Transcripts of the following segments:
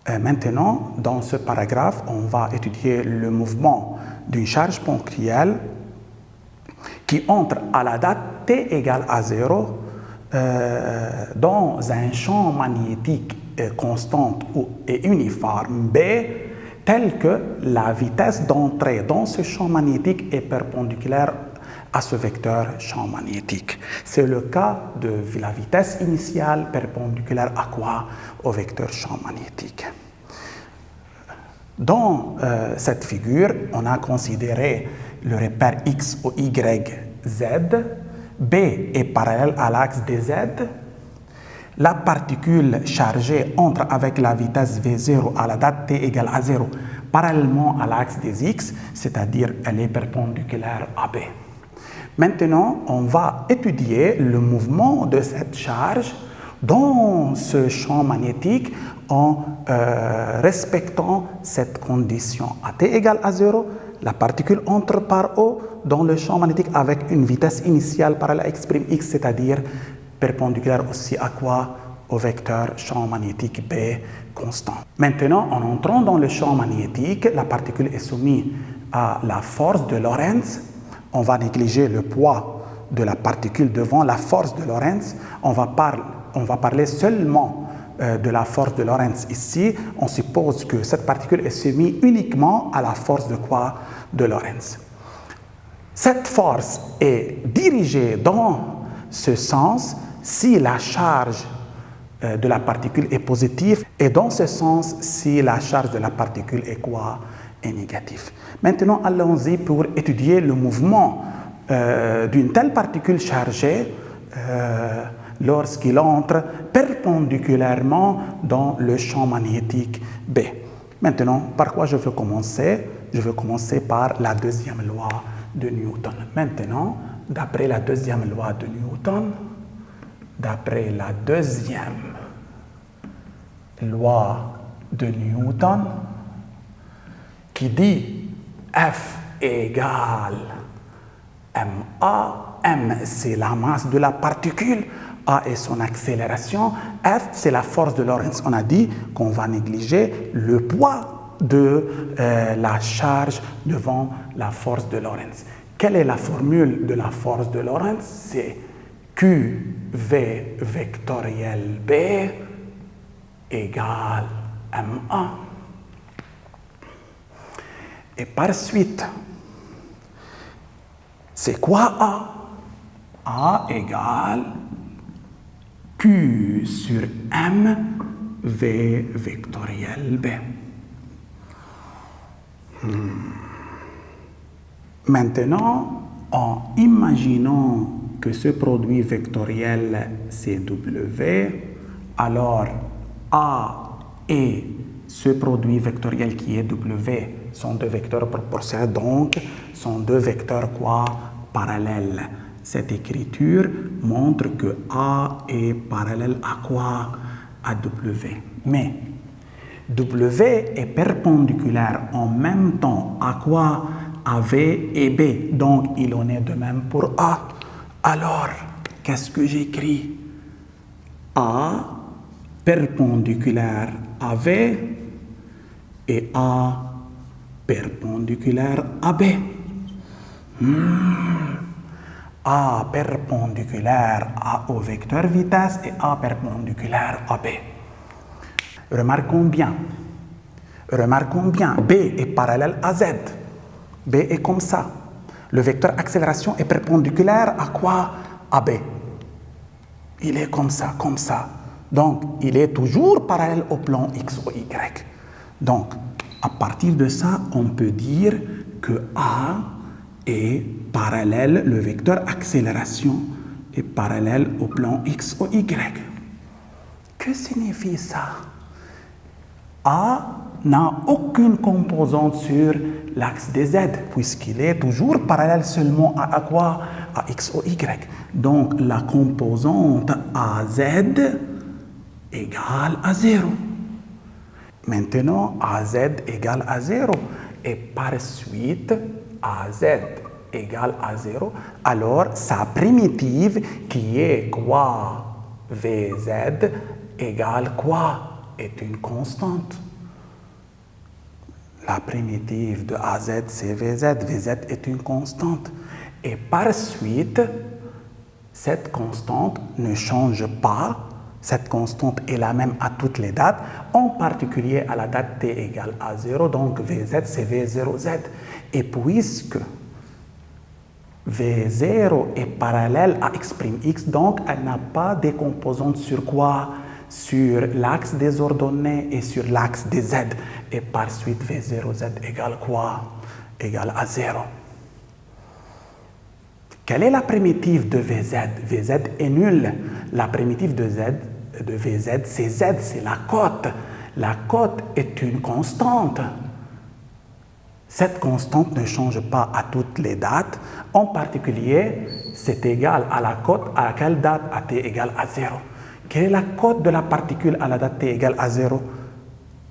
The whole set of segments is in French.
Maintenant, dans ce paragraphe, on va étudier le mouvement d'une charge ponctuelle qui entre à la date t égale à 0 dans un champ magnétique constant et uniforme B, tel que la vitesse d'entrée dans ce champ magnétique est perpendiculaire à ce vecteur champ magnétique. C'est le cas de la vitesse initiale perpendiculaire à quoi? Au vecteur champ magnétique. Dans cette figure, on a considéré le repère X ou Y, Z. B est parallèle à l'axe des Z. La particule chargée entre avec la vitesse V0 à la date t égale à 0 parallèlement à l'axe des X, c'est-à-dire elle est perpendiculaire à B. Maintenant, on va étudier le mouvement de cette charge dans ce champ magnétique en respectant cette condition. À t égale à 0, la particule entre par O dans le champ magnétique avec une vitesse initiale parallèle à x', c'est-à-dire perpendiculaire aussi à quoi? Au vecteur champ magnétique B constant. Maintenant, en entrant dans le champ magnétique, la particule est soumise à la force de Lorentz. On va négliger le poids de la particule devant la force de Lorentz. On va parler seulement de la force de Lorentz ici. On suppose que cette particule est soumise uniquement à la force de quoi? De Lorentz. Cette force est dirigée dans ce sens si la charge de la particule est positive et dans ce sens si la charge de la particule est quoi? Est négative. Maintenant, allons-y pour étudier le mouvement d'une telle particule chargée lorsqu'il entre perpendiculairement dans le champ magnétique B. Maintenant, par quoi je veux commencer? Je veux commencer par la deuxième loi de Newton. Maintenant, d'après la deuxième loi de Newton, qui dit F égale ma, m c'est la masse de la particule, a est son accélération, F c'est la force de Lorentz. On a dit qu'on va négliger le poids de la charge devant la force de Lorentz. Quelle est la formule de la force de Lorentz? C'est QV vectoriel B égale ma. Et par suite, c'est quoi A? A égale Q sur M V vectoriel B. Maintenant, en imaginant que ce produit vectoriel c'est W, alors A et ce produit vectoriel qui est W sont deux vecteurs proportionnels, donc sont deux vecteurs quoi? Parallèles. Cette écriture montre que A est parallèle à quoi? À W. Mais W est perpendiculaire en même temps à quoi? À V et B. Donc il en est de même pour A. Alors, qu'est-ce que j'écris? A perpendiculaire à V et A perpendiculaire à B. A perpendiculaire au vecteur vitesse et A perpendiculaire à B. Remarquons bien, B est parallèle à Z. B est comme ça. Le vecteur accélération est perpendiculaire à quoi? À B. Il est comme ça, comme ça. Donc, il est toujours parallèle au plan X ou Y. Donc, à partir de ça, on peut dire que A est parallèle, le vecteur accélération est parallèle au plan X ou Y. Que signifie ça? A n'a aucune composante sur l'axe des Z, puisqu'il est toujours parallèle seulement à quoi? À X ou Y. Donc, la composante AZ égale à 0. Maintenant, AZ égale à 0. Et par suite, AZ égale à 0. Alors, sa primitive, qui est quoi? VZ égale quoi? Est une constante. La primitive de AZ, c'est VZ. VZ est une constante. Et par suite, cette constante ne change pas. Cette constante est la même à toutes les dates, en particulier à la date t égale à 0. Donc VZ, c'est V0Z. Et puisque V0 est parallèle à x', donc elle n'a pas de composante sur quoi? Sur l'axe des ordonnées et sur l'axe des z. Et par suite, V0Z égale quoi? Égale à 0. Quelle est la primitive de Vz? Vz est nulle. La primitive de Vz, c'est z, c'est la cote. La cote est une constante. Cette constante ne change pas à toutes les dates. En particulier, c'est égal à la cote à quelle date? À t égale à 0. Quelle est la cote de la particule à la date t égale à 0?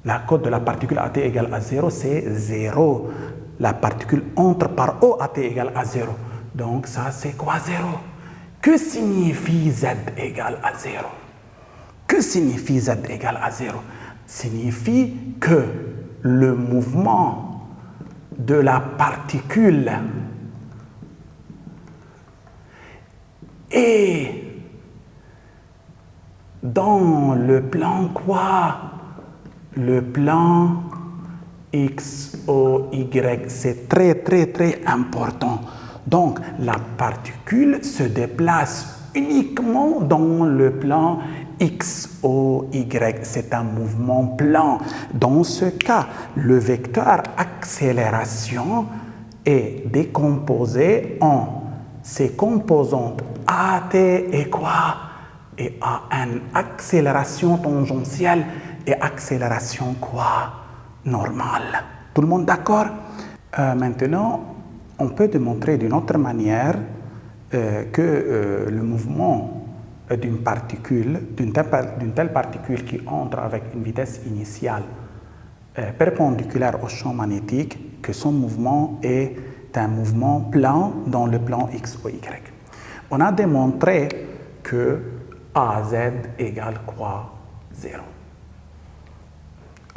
La cote de la particule à t égale à 0, c'est 0. La particule entre par O à t égale à 0. Donc ça, c'est quoi 0? Que signifie z égale à 0? Que signifie z égale à 0? Signifie que le mouvement de la particule est dans le plan quoi? Le plan X, O, Y. C'est très, très, très important. Donc, la particule se déplace uniquement dans le plan X, O, Y. C'est un mouvement plan. Dans ce cas, le vecteur accélération est décomposé en ses composantes AT et quoi? Et AN. Accélération tangentielle et accélération quoi? Normale. Tout le monde d'accord? Maintenant, on peut démontrer d'une autre manière que le mouvement d'une particule, d'une telle particule qui entre avec une vitesse initiale perpendiculaire au champ magnétique, que son mouvement est un mouvement plan dans le plan X ou Y. On a démontré que AZ égale quoi? 0.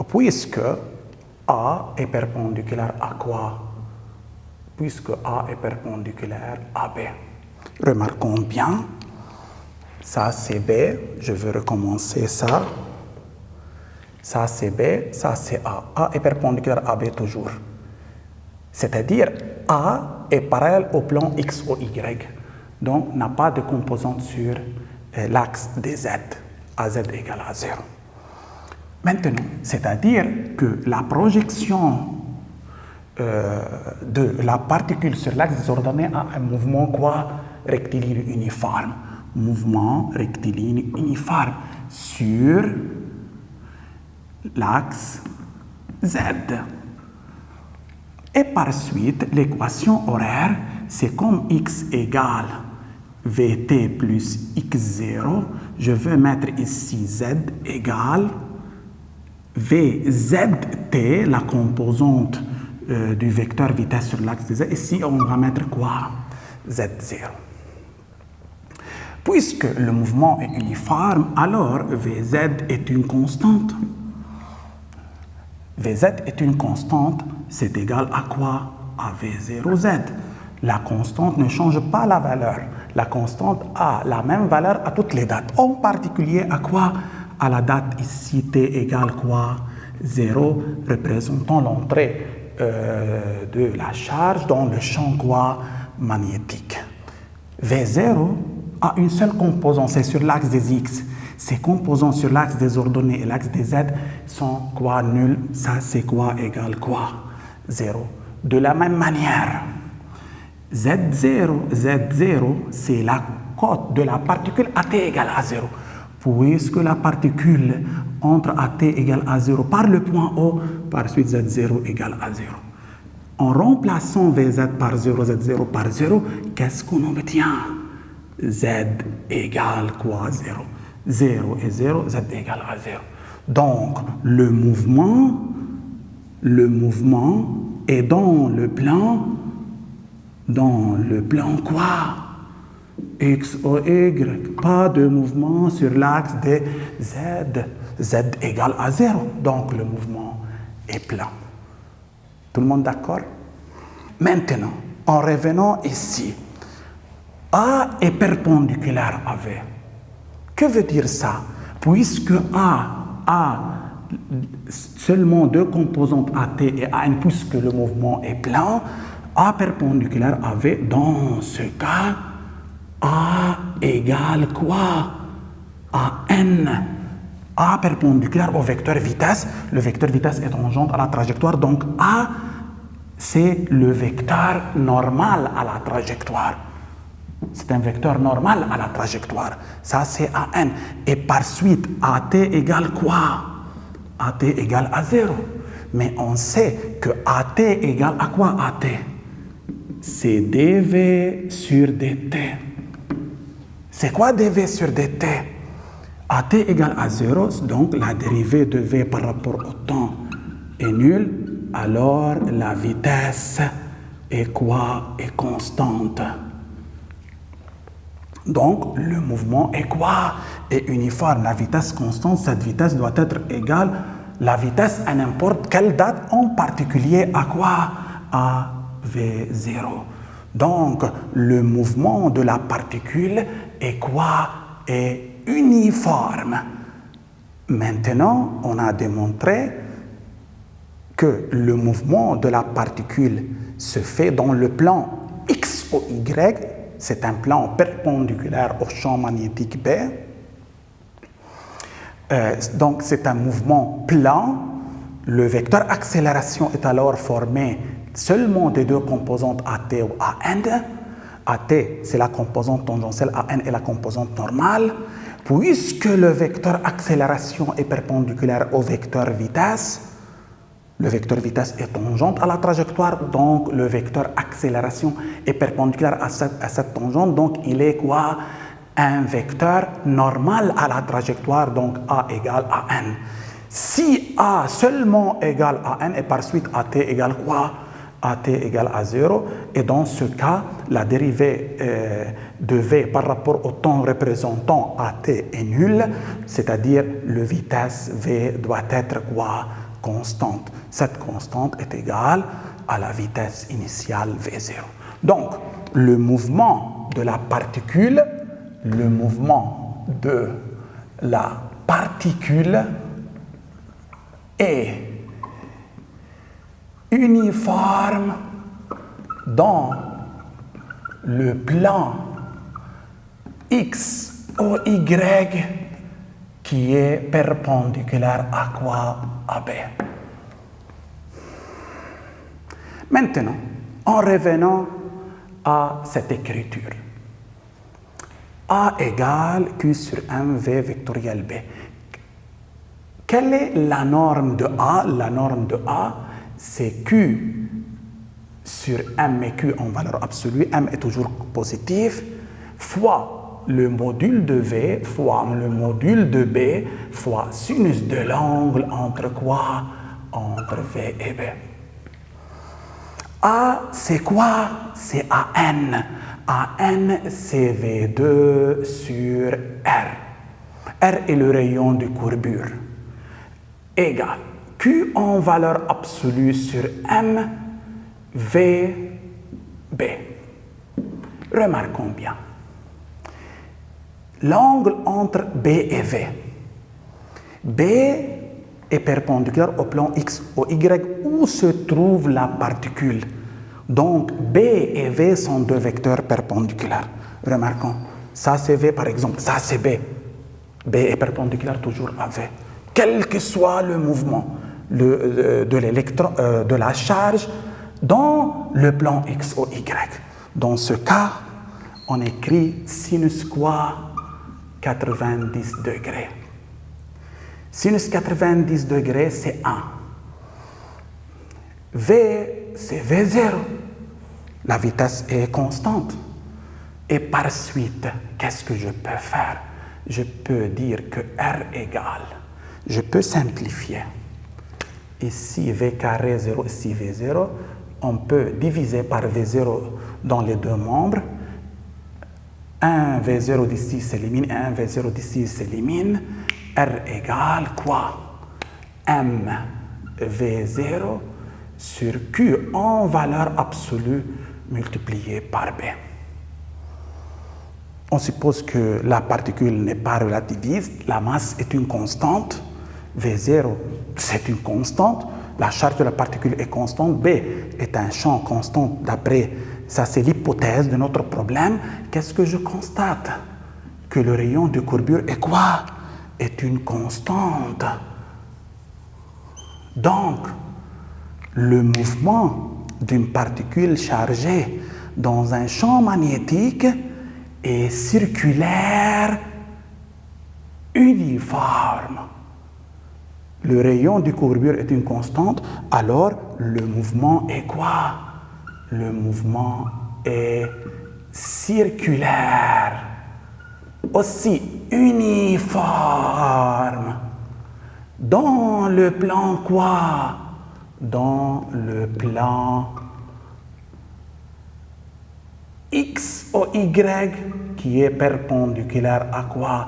Puisque A est perpendiculaire à quoi? Puisque A est perpendiculaire à B. Remarquons bien, ça c'est B, je vais recommencer ça. Ça c'est B, ça c'est A. A est perpendiculaire à B toujours. C'est-à-dire A est parallèle au plan X ou Y. Donc n'a pas de composante sur l'axe des Z. AZ égale à 0. Maintenant, c'est-à-dire que la projection de la particule sur l'axe des ordonnées a un mouvement quoi? Rectiligne uniforme. Mouvement rectiligne uniforme sur l'axe Z. Et par suite, l'équation horaire, c'est comme x égale Vt plus x0. Je vais mettre ici z égale Vzt, la composante du vecteur vitesse sur l'axe de z. Ici, on va mettre quoi? Z0. Puisque le mouvement est uniforme, alors Vz est une constante. Vz est une constante, c'est égal à quoi? À V0z. La constante ne change pas la valeur. La constante a la même valeur à toutes les dates. En particulier à quoi? À la date ici t égale quoi? 0, représentant l'entrée de la charge dans le champ quoi? Magnétique. V0 a une seule composante, c'est sur l'axe des x. Ces composantes sur l'axe des ordonnées et l'axe des z sont quoi? Nuls. Ça c'est quoi? Égale quoi? 0. De la même manière, Z0, c'est la cote de la particule à t égale à 0. Puisque la particule entre à t égale à 0 par le point O, par suite Z0 égale à 0. En remplaçant Vz par 0, Z0 par 0, qu'est-ce qu'on obtient? Z égale quoi? 0. 0 et 0, Z égale à 0. Donc, le mouvement est dans le plan quoi? X ou Y. Pas de mouvement sur l'axe de Z. Z égale à 0. Donc, le mouvement est plan. Tout le monde d'accord? Maintenant, en revenant ici, A est perpendiculaire à V. Que veut dire ça? Puisque A a seulement deux composantes AT et AN, puisque le mouvement est plein, A perpendiculaire à V, dans ce cas, A égale quoi? AN. A perpendiculaire au vecteur vitesse. Le vecteur vitesse est tangente à la trajectoire, donc A, c'est le vecteur normal à la trajectoire. C'est un vecteur normal à la trajectoire. Ça, c'est AN. Et par suite, AT égale quoi? AT égale à 0. Mais on sait que AT égale à quoi AT? C'est dV sur dt. C'est quoi dV sur dt? AT égale à 0, donc la dérivée de V par rapport au temps est nulle. Alors la vitesse est quoi? Est constante. Donc le mouvement est quoi? Est uniforme. La vitesse constante, cette vitesse doit être égale la vitesse à n'importe quelle date, en particulier à quoi? À V0. Donc le mouvement de la particule est quoi? Est uniforme. Maintenant, on a démontré que le mouvement de la particule se fait dans le plan X ou Y. C'est un plan perpendiculaire au champ magnétique B. Donc, c'est un mouvement plan. Le vecteur accélération est alors formé seulement des deux composantes AT ou AN. AT, c'est la composante tangentielle, AN est la composante normale. Puisque le vecteur accélération est perpendiculaire au vecteur vitesse, le vecteur vitesse est tangente à la trajectoire, donc le vecteur accélération est perpendiculaire à cette tangente, donc il est quoi? Un vecteur normal à la trajectoire, donc A égale à N. Si A seulement égale à N et par suite AT égale quoi? AT égale à 0, et dans ce cas, la dérivée de V par rapport au temps représentant AT est nulle, c'est-à-dire le vitesse V doit être quoi? Constante. Cette constante est égale à la vitesse initiale V0. Donc, le mouvement de la particule, est uniforme dans le plan X ou Y qui est perpendiculaire à quoi? À B. Maintenant, en revenant à cette écriture, A égale Q sur MV vectoriel B. Quelle est la norme de A? La norme de A, c'est Q sur M et Q en valeur absolue, M est toujours positif, fois le module de V, fois le module de B, fois sinus de l'angle entre quoi? Entre V et B. A, c'est quoi? C'est AN. AN, c'est V2 sur R. R est le rayon de courbure. Égal. Q en valeur absolue sur M, V, B. Remarquons bien. L'angle entre B et V. B est perpendiculaire au plan X ou Y où se trouve la particule. Donc, B et V sont deux vecteurs perpendiculaires. Remarquons, ça c'est V par exemple, ça c'est B. B est perpendiculaire toujours à V. Quel que soit le mouvement de la charge dans le plan X ou Y. Dans ce cas, on écrit sinus quoi? 90 degrés. Sinus 90 degrés, c'est 1. V, c'est V0. La vitesse est constante. Et par suite, qu'est-ce que je peux faire? Je peux dire que R égale. Je peux simplifier. Ici, V carré 0, ici V0. On peut diviser par V0 dans les deux membres. Un V0 d'ici s'élimine et un V0 d'ici s'élimine. R égale quoi? M V0 sur Q en valeur absolue multiplié par B. On suppose que la particule n'est pas relativiste, la masse est une constante, V0 c'est une constante, la charge de la particule est constante, B est un champ constant d'après, ça c'est l'hypothèse de notre problème. Qu'est-ce que je constate? Que le rayon de courbure est quoi? Est une constante. Donc, le mouvement d'une particule chargée dans un champ magnétique est circulaire uniforme. Le rayon de courbure est une constante, alors le mouvement est quoi? Le mouvement est circulaire, aussi uniforme. Dans le plan quoi? Dans le plan X ou Y qui est perpendiculaire à quoi?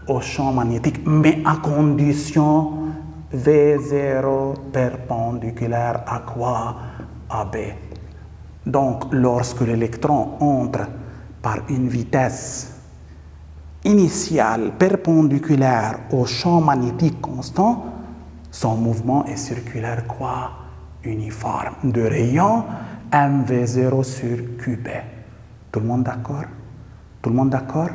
Au champ magnétique, mais à condition V0 perpendiculaire à quoi? À B. Donc, lorsque l'électron entre par une vitesse initiale perpendiculaire au champ magnétique constant, son mouvement est circulaire quoi? Uniforme. De rayon mv0 sur qb. Tout le monde d'accord? Tout le monde d'accord?